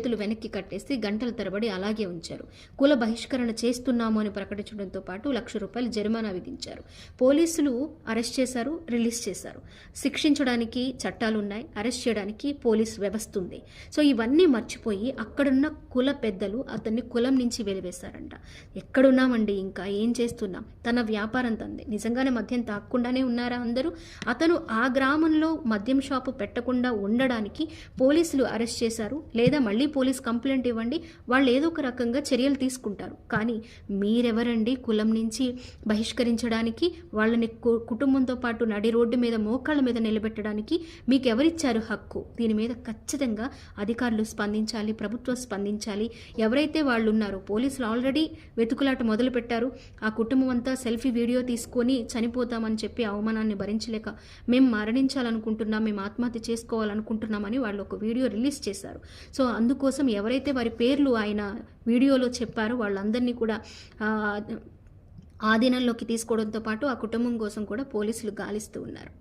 చేతులు వెనక్కి కట్టేసి గంటల తరబడి అలాగే ఉంచారు. కుల బహిష్కరణ చేస్తున్నాము అని ప్రకటించడంతో పాటు ₹1,00,000 జరిమానా విధించారు. పోలీసులు అరెస్ట్ చేశారు, రిలీజ్ చేశారు. శిక్షించడానికి చట్టాలున్నాయి, అరెస్ట్ చేయడానికి పోలీస్ వ్యవస్థ ఉంది. సో ఇవన్నీ మర్చిపోయి అక్కడున్న కుల పెద్దలు అతన్ని కులం నుంచి వెలివేశారంట. ఎక్కడున్నామండి, ఇంకా ఏం చేస్తున్నాం? తన వ్యాపారం తంది. నిజంగానే మద్యం తాక్కుండానే ఉన్నారా అందరూ? అతను ఆ గ్రామంలో మద్యం షాపు పెట్టకుండా ఉండడానికి పోలీసులు అరెస్ట్ చేశారు. లేదా మళ్ళీ పోలీస్ కంప్లైంట్ ఇవ్వండి, వాళ్ళు ఏదో ఒక రకంగా చర్యలు తీసుకుంటారు. కానీ మీరెవరండి కులం నుంచి బహిష్కరించడానికి, వాళ్ళని కుటుంబంతో పాటు నడి రోడ్డు మీద మోకాళ్ళ మీద నిలబెట్టడానికి మీకు ఎవరిచ్చారు హక్కు? దీని మీద ఖచ్చితంగా అధికారులు స్పందించాలి, ప్రభుత్వం స్పందించాలి. ఎవరైతే వాళ్ళు ఉన్నారో, పోలీసులు ఆల్రెడీ వెతుకులాట మొదలు పెట్టారు. ఆ కుటుంబం అంతా సెల్ఫీ వీడియో తీసుకొని చనిపోతామని చెప్పి అవమానాన్ని భరించలేక మేము మరణించాలనుకుంటున్నాం, మేము ఆత్మహత్య చేసుకోవాలనుకుంటున్నామని వాళ్ళు ఒక వీడియో రిలీజ్ చేశారు. సో అందుకోసం ఎవరైతే వారి పేర్లు ఆయన వీడియోలో చెప్పారో వాళ్ళందరినీ కూడా ఆధీనంలోకి తీసుకోవడంతో పాటు ఆ కుటుంబం కోసం కూడా పోలీసులు గాలిస్తూ ఉన్నారు.